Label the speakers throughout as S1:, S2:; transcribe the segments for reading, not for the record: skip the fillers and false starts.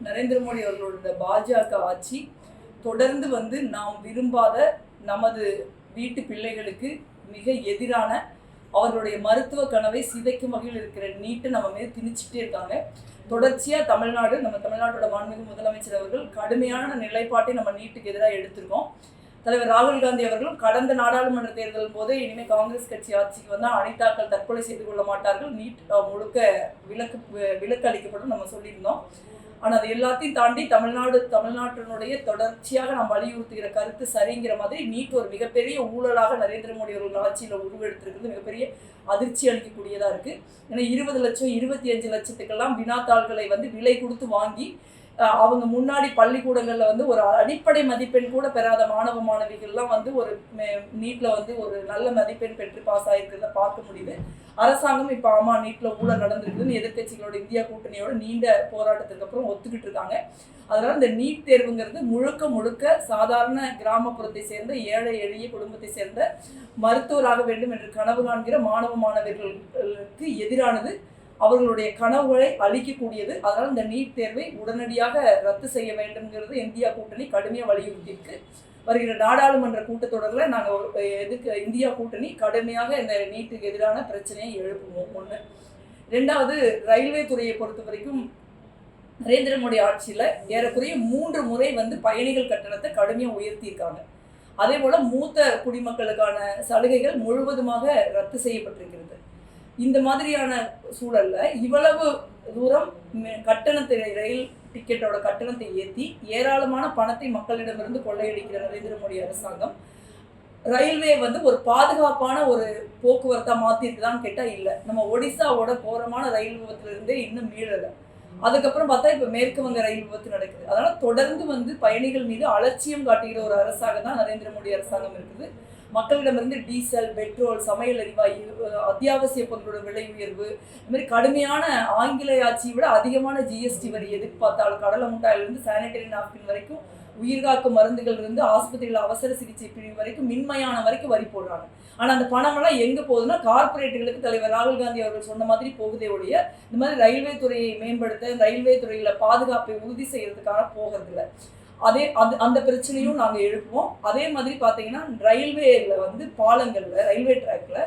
S1: நரேந்திர மோடி அவர்களோட பாஜக ஆட்சி தொடர்ந்து வந்து நாம் விரும்பாத நமது வீட்டு பிள்ளைகளுக்கு மிக எதிரான அவர்களுடைய மருத்துவ கனவை சிதைக்கும் வகையில் இருக்கிற நீட்டை நம்ம மீது திணிச்சுட்டே இருக்காங்க. தொடர்ச்சியாக நம்ம தமிழ்நாட்டோட மாண்புமிகு முதலமைச்சர் அவர்கள் கடுமையான நிலைப்பாட்டை நம்ம நீட்டுக்கு எதிராக எடுத்திருக்கோம். தலைவர் ராகுல் காந்தி அவர்களும் கடந்த நாடாளுமன்ற தேர்தல் போது இனிமேல் காங்கிரஸ் கட்சி ஆட்சிக்கு வந்தால் அனிதாக்கள் தற்கொலை செய்து கொள்ள மாட்டார்கள், நீட் முழுக்க விலக்கு அளிக்கப்படும் நம்ம சொல்லியிருந்தோம். ஆனால் அது எல்லாத்தையும் தாண்டி தமிழ்நாட்டினுடைய தொடர்ச்சியாக நாம் வலியுறுத்துகிற கருத்து சரிங்கிற மாதிரி நீட் ஒரு மிகப்பெரிய ஊழலாக நரேந்திர மோடி அவர்கள் ஆட்சியில் உருவெடுத்திருக்கிறது மிகப்பெரிய அதிர்ச்சி அளிக்கக்கூடியதாக இருக்குது. ஏன்னா 20 லட்சம் 25 லட்சத்துக்கெல்லாம் வினாத்தாள்களை வந்து விலை கொடுத்து வாங்கி அவங்க முன்னாடி பள்ளிக்கூடங்களில் வந்து ஒரு அடிப்படை மதிப்பெண் கூட பெறாத மாணவ மாணவிகள்லாம் வந்து ஒரு நீட்டில் வந்து ஒரு நல்ல மதிப்பெண் பெற்று பாஸ் ஆகிருக்கிறத பார்க்க முடியுது. அரசாங்கம் இப்போ நீட்டில் ஊழல் நடந்திருக்குதுன்னு எதிர்கட்சிகளோட இந்தியா கூட்டணியோட நீண்ட போராட்டத்துக்கு அப்புறம் ஒத்துக்கிட்டு இருக்காங்க. அதனால் இந்த நீட் தேர்வுங்கிறது முழுக்க சாதாரண கிராமப்புறத்தை சேர்ந்த ஏழை எளிய குடும்பத்தை சேர்ந்த மருத்துவராக வேண்டும் என்று கனவு காண்கிற மாணவ மாணவர்களுக்கு எதிரானது, அவர்களுடைய கனவுகளை அளிக்கக்கூடியது. அதனால் இந்த நீட் தேர்வை உடனடியாக ரத்து செய்ய வேண்டும்ங்கிறது இந்தியா கூட்டணி கடுமையாக வலியுறுத்தியிருக்கு. வருகிற நாடாளுமன்ற கூட்டத்தொடரில் நாங்கள் இந்தியா கூட்டணி கடுமையாக இந்த நீட்டுக்கு எதிரான பிரச்சனையை எழுப்புவோம். ஒன்று. ரெண்டாவது, ரயில்வே துறையை பொறுத்த வரைக்கும் நரேந்திர மோடி ஆட்சியில் ஏறக்குறைய 3 முறை வந்து பயணிகள் கட்டணத்தை கடுமையாக உயர்த்தியிருக்காங்க. அதே போல் மூத்த குடிமக்களுக்கான சலுகைகள் முழுவதுமாக ரத்து செய்யப்பட்டிருக்கிறது. இந்த மாதிரியான சூழல்ல இவ்வளவு தூரம் கட்டணத்தை, ரயில் டிக்கெட்டோட கட்டணத்தை ஏற்றி ஏராளமான பணத்தை மக்களிடமிருந்து கொள்ளையடிக்கிற நரேந்திர மோடி அரசாங்கம் ரயில்வே வந்து ஒரு பாதுகாப்பான ஒரு போக்குவரத்தாக மாற்றிருக்குதான்னு கேட்டால் இல்லை. நம்ம ஒடிசாவோட கோரமான ரயில் விபத்துலேருந்தே இன்னும் மீளலை. அதுக்கப்புறம் பார்த்தா இப்போ மேற்கு வங்க ரயில் விபத்து நடக்குது. அதனால் தொடர்ந்து வந்து பயணிகள் மீது அலட்சியம் காட்டுகிற ஒரு அரசாங்கம் தான் நரேந்திர மோடி அரசாங்கம் இருக்குது. மக்களிடமிருந்து டீசல், பெட்ரோல், சமையல் எரிவாயு, அத்தியாவசிய பொருளோட விலை உயர்வு, இது மாதிரி கடுமையான ஆங்கில ஆட்சியை விட அதிகமான ஜிஎஸ்டி வரி எதுக்கு பார்த்தாலும் கடலை முட்டாயிலிருந்து சானிடரி நாப்கின் வரைக்கும், உயிர்காக்கும் மருந்துகள் இருந்து ஆஸ்பத்திரியில் அவசர சிகிச்சை பிரிவு வரைக்கும், மின்மயான வரைக்கும் வரி போடுறாங்க. ஆனால் அந்த பணமெல்லாம் எங்கே போகுதுன்னா கார்பரேட்டுகளுக்கு தலைவர் ராகுல் காந்தி அவர்கள் சொன்ன மாதிரி போகுதே ஒழிய இந்த மாதிரி ரயில்வே துறையை மேம்படுத்த, ரயில்வே துறையில் பாதுகாப்பை உறுதி செய்யறதுக்காக போகிறதில்ல. அந்த பிரச்சனையும் நாங்கள் எழுப்புவோம். அதே மாதிரி பார்த்தீங்கன்னா ரயில்வேல வந்து பாலங்களில், ரயில்வே ட்ராக்ல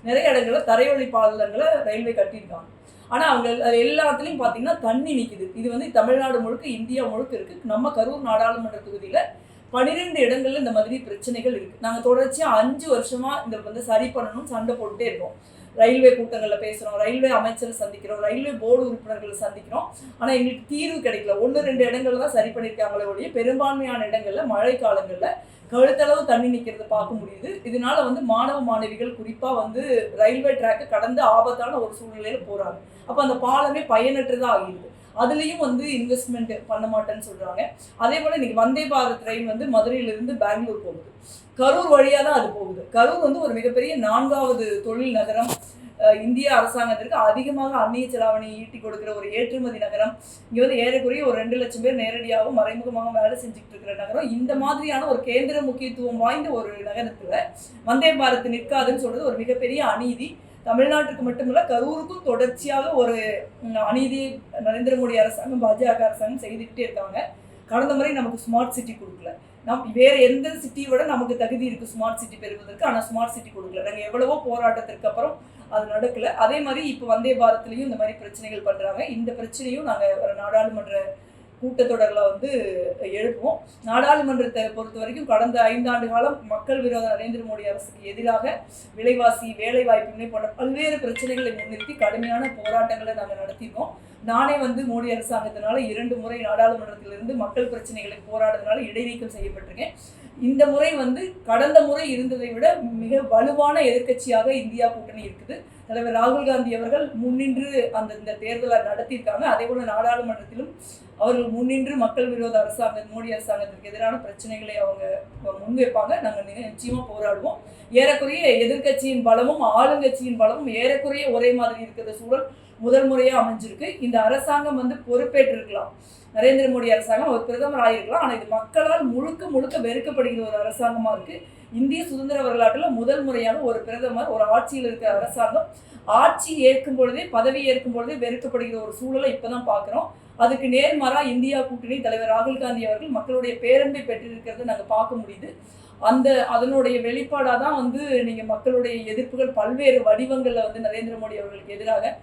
S1: நிறைய இடங்களில் தரைவழி பாலங்களை ரயில்வே கட்டியிருக்காங்க. ஆனால் அவங்க எல்லாத்துலேயும் பார்த்தீங்கன்னா தண்ணி நிற்குது. இது வந்து தமிழ்நாடு முழுக்க, இந்தியா முழுக்க இருக்குது. நம்ம கரூர் நாடாளுமன்ற தொகுதியில் 12 இடங்கள்ல இந்த மாதிரி பிரச்சனைகள் இருக்குது. நாங்கள் தொடர்ச்சியாக 5 வருஷமாக இந்த வந்து சரி பண்ணணும்னு சண்டை போட்டுட்டே இருக்கோம். ரயில்வே கூட்டங்களில் பேசுகிறோம், ரயில்வே அமைச்சரை சந்திக்கிறோம், ரயில்வே போர்டு உறுப்பினர்களை சந்திக்கிறோம். ஆனால் எங்களுக்கு தீர்வு கிடைக்கல. 1-2 இடங்கள்ல தான் சரி பண்ணியிருக்காங்களே ஒழிய பெரும்பான்மையான இடங்களில் மழை காலங்களில் கழுத்தளவு தண்ணி நிற்கிறத பார்க்க முடியுது. இதனால வந்து மாணவ மாணவிகள் குறிப்பாக வந்து ரயில்வே ட்ராக்கை கடந்து ஆபத்தான ஒரு சூழ்நிலையில் போகிறாங்க. அப்போ அந்த பாலமே பயனற்றதாக ஆகிடுது. அதுலேயும் வந்து இன்வெஸ்ட்மெண்ட் பண்ண மாட்டேன்னு சொல்கிறாங்க. அதே போல் இன்றைக்கி வந்தே பாரத் ட்ரெயின் வந்து மதுரையிலிருந்து பெங்களூர் போகுது. கரூர் வழியாக தான் அது போகுது. கரூர் வந்து ஒரு மிகப்பெரிய 4வது தொழில் நகரம். இந்திய அரசாங்கத்திற்கு அதிகமாக அந்நிய செலாவணி ஈட்டி கொடுக்குற ஒரு ஏற்றுமதி நகரம். இங்கே வந்து ஏறக்குறைய ஒரு 2 லட்சம் பேர் நேரடியாகவும் மறைமுகமாக வேலை செஞ்சுக்கிட்டு இருக்கிற நகரம். இந்த மாதிரியான ஒரு கேந்திர முக்கியத்துவம் வாய்ந்த ஒரு நகரத்தில் வந்தே பாரத் நிற்காதுன்னு சொல்கிறது ஒரு மிகப்பெரிய அநீதி. தமிழ்நாட்டுக்கு மட்டுமில்ல, கரூருக்கும் தொடர்ச்சியாக ஒரு அநீதி நரேந்திர மோடி அரசாங்கம், பாஜக அரசாங்கம் செய்துக்கிட்டே இருக்காங்க. கடந்த முறை நமக்கு ஸ்மார்ட் சிட்டி கொடுக்கல. வேறு எந்த சிட்டியை விட நமக்கு தகுதி இருக்குது ஸ்மார்ட் சிட்டி பெறுவதற்கு. ஆனால் ஸ்மார்ட் சிட்டி கொடுக்கல. நாங்கள் எவ்வளவோ போராட்டத்திற்கு அப்புறம் அது நடக்கலை. அதே மாதிரி இப்போ வந்தே பாரத்லேயும் இந்த மாதிரி பிரச்சனைகள் பண்ணுறாங்க. இந்த பிரச்சனையும் நாங்கள் ஒரு நாடாளுமன்ற கூட்டத்தொடரில் வந்து எழுப்புவோம். நாடாளுமன்றத்தை பொறுத்த வரைக்கும் கடந்த 5 ஆண்டு காலம் மக்கள் விரோத நரேந்திர மோடி அரசுக்கு எதிராக விலைவாசி, வேலை வாய்ப்பின்மை போன்ற பல்வேறு பிரச்சனைகளை முன்னிறுத்தி கடுமையான போராட்டங்களை நாங்கள் நடத்தியிருக்கோம். நானே வந்து மோடி அரசாங்கத்தினால 2 முறை நாடாளுமன்றத்திலிருந்து மக்கள் பிரச்சனைகளை போராடுறதுனால இடைநீக்கம் செய்யப்பட்டிருக்கேன். இந்த முறை வந்து கடந்த முறை இருந்ததை விட மிக வலுவான எதிர்க்கட்சியாக இந்தியா கூட்டணி இருக்குது. தலைவர் ராகுல் காந்தி அவர்கள் முன்னின்று இந்த தேர்தலை நடத்தியிருக்காங்க. அதே போல நாடாளுமன்றத்திலும் அவர்கள் முன்னின்று மக்கள் விரோத மோடி அரசாங்கத்திற்கு எதிரான பிரச்சனைகளை அவங்க முன்வைப்பாங்க. நாங்கள் நிச்சயமாக போராடுவோம். ஏறக்குறைய எதிர்கட்சியின் பலமும் ஆளுங்கட்சியின் பலமும் ஏறக்குறைய ஒரே மாதிரி இருக்கிற சூழல் முதல் முறையாக அமைஞ்சிருக்கு. இந்த அரசாங்கம் வந்து பொறுப்பேற்றிருக்கலாம், நரேந்திர மோடி அரசாங்கம் ஒரு பிரதமர் ஆகிருக்கலாம். ஆனால் இது மக்களால் முழுக்க வெறுக்கப்படுகிற ஒரு அரசாங்கமாக இருக்குது. இந்திய சுதந்திர வரலாற்றில் முதல் முறையாக ஒரு பிரதமர், ஒரு ஆட்சியில் இருக்கிற அரசாங்கம் ஆட்சி ஏற்கும் பொழுதே, பதவி ஏற்கும் பொழுதே வெறுக்கப்படுகிற ஒரு சூழலை இப்போ தான் பார்க்குறோம். அதுக்கு நேர்மாறா இந்தியா கூட்டணி தலைவர் ராகுல் காந்தி அவர்கள் மக்களுடைய பேரன்பை பெற்றிருக்கிறத நாங்கள் பார்க்க முடியுது. அதனுடைய வெளிப்பாடாக தான் வந்து நீங்கள் மக்களுடைய எதிர்ப்புகள் பல்வேறு வடிவங்களில் வந்து நரேந்திர மோடி அவர்களுக்கு எதிராக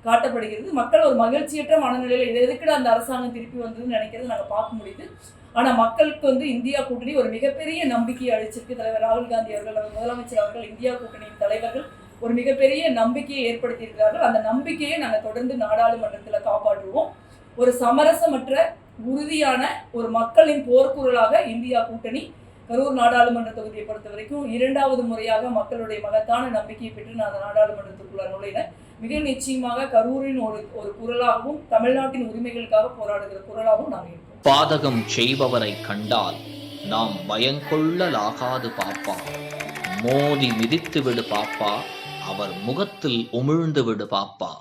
S1: காட்டப்படுகிறது. மக்கள் ஒரு மகிழ்ச்சியற்ற மனநிலையில் இதை எதுக்கிட அந்த அரசாங்கம் திருப்பி வந்ததுன்னு நினைக்கிறது நாங்கள் பார்க்க முடியுது. ஆனால் மக்களுக்கு வந்து இந்தியா கூட்டணி ஒரு மிகப்பெரிய நம்பிக்கையை அளிச்சிருக்கு. தலைவர் ராகுல் காந்தி அவர்கள், முதலமைச்சர் அவர்கள், இந்தியா கூட்டணியின் தலைவர்கள் ஒரு மிகப்பெரிய நம்பிக்கையை ஏற்படுத்தியிருக்கிறார்கள். அந்த நம்பிக்கையை நாங்கள் தொடர்ந்து நாடாளுமன்றத்தில் காப்பாற்றுவோம். ஒரு சமரசமற்ற உறுதியான ஒரு மக்களின் போர்க்குரலாக இந்தியா கூட்டணி கரூர் நாடாளுமன்ற தொகுதியை பொறுத்த வரைக்கும் 2வது முறையாக மக்களுடைய மகத்தான நம்பிக்கையை பெற்று நான் அந்த நாடாளுமன்றத்துக்குள்ள நுழையினேன். மிக நிச்சயமாக கரூரின் ஒரு குரலாகவும் தமிழ்நாட்டின் உரிமைகளுக்காக போராடுகிற குரலாகவும் நாங்கள் இருக்கோம்.
S2: பாதகம் செய்பவரை கண்டால் நாம் பயங்கொள்ளலாகாது பாப்பா, மோதி மிதித்து விடு பாப்பா, அவர் முகத்தில் உமிழ்ந்து விடு பாப்பா.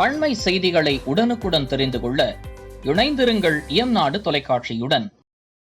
S2: அண்மை செய்திகளை உடனுக்குடன் தெரிந்து கொள்ள இணைந்திருங்கள் இயம்நாடு தொலைக்காட்சியுடன்.